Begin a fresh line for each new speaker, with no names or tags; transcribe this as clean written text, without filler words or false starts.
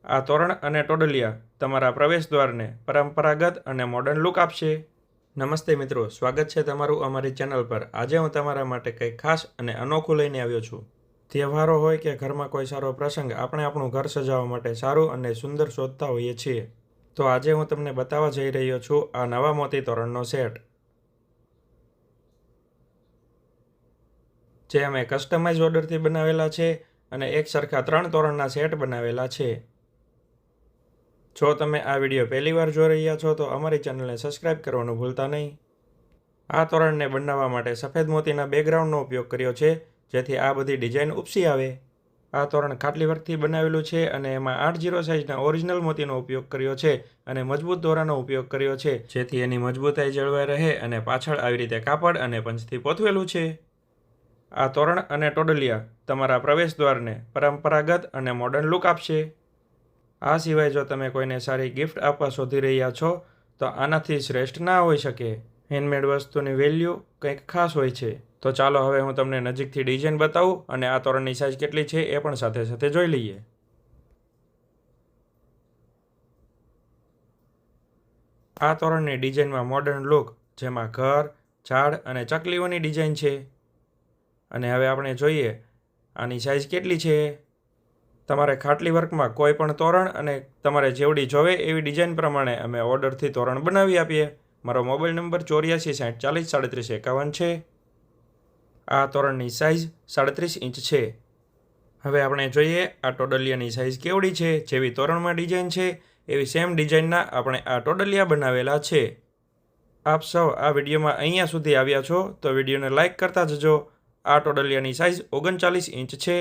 આ તોરણ અને ટોડલિયા તમારા પ્રવેશદ્વારને પરંપરાગત અને મોડર્ન લુક આપશે. નમસ્તે મિત્રો, સ્વાગત છે તમારું અમારી ચેનલ પર. આજે હું તમારા માટે કંઈક ખાસ અને અનોખું લઈને આવ્યો છું. તહેવારો હોય કે ઘરમાં કોઈ સારો પ્રસંગ, આપણે આપણું ઘર સજાવવા માટે સારું અને સુંદર શોધતા હોઈએ છીએ. તો આજે હું તમને બતાવવા જઈ રહ્યો છું આ નવા મોતી તોરણનો સેટ, જે અમે કસ્ટમાઇઝ ઓર્ડરથી બનાવેલા છે અને એક સરખા 3 તોરણના સેટ બનાવેલા છે. જો તમે આ વિડીયો પહેલીવાર જોઈ રહ્યા છો તો અમારી ચેનલને સબસ્ક્રાઇબ કરવાનું ભૂલતા નહીં. આ તોરણને બનાવવા માટે સફેદ મોતીના બેકગ્રાઉન્ડનો ઉપયોગ કર્યો છે, જેથી આ બધી ડિઝાઇન ઉપસી આવે. આ તોરણ ખાટલી વર્કથી બનાવેલું છે અને એમાં 8-0 સાઇઝના ઓરિજિનલ મોતીનો ઉપયોગ કર્યો છે અને મજબૂત દોરાનો ઉપયોગ કર્યો છે, જેથી એની મજબૂતાઈ જળવાઈ રહે અને પાછળ આવી રીતે કાપડ અને પંચથી પોથવેલું છે. આ તોરણ અને ટોડલિયા તમારા પ્રવેશદ્વારને પરંપરાગત અને મોડર્ન લુક આપશે. આ સિવાય જો તમે કોઈને સારી ગિફ્ટ આપવા શોધી રહ્યા છો તો આનાથી શ્રેષ્ઠ ના હોઈ શકે. હેન્ડમેડ વસ્તુની વેલ્યુ કંઈક ખાસ હોય છે. તો ચાલો હવે હું તમને નજીકથી ડિઝાઇન બતાવું અને આ તોરણની સાઇઝ કેટલી છે એ પણ સાથે સાથે જોઈ લઈએ. આ તોરણની ડિઝાઇનમાં મોડર્ન લુક, જેમાં ઘર, ઝાડ અને ચકલીઓની ડિઝાઇન છે. અને હવે આપણે જોઈએ આની સાઇઝ કેટલી છે. તમારે ખાટલી વર્કમાં કોઈ પણ તોરણ અને તમારે જેવડી જોવે એવી ડિઝાઇન પ્રમાણે અમે ઓર્ડરથી તોરણ બનાવી આપીએ. મારો મોબાઈલ નંબર 8460403751 છે. આ તોરણની સાઇઝ 37 ઇંચ છે. હવે આપણે જોઈએ આ ટોડલિયાની સાઇઝ કેવડી છે. જેવી તોરણમાં ડિઝાઇન છે એવી સેમ ડિઝાઇનના આપણે આ ટોડલિયા બનાવેલા છે. આપ સૌ આ વિડીયોમાં અહીંયા સુધી આવ્યા છો તો વિડીયોને લાઇક કરતા જજો. આ ટોડલિયાની સાઇઝ 39 ઇંચ છે.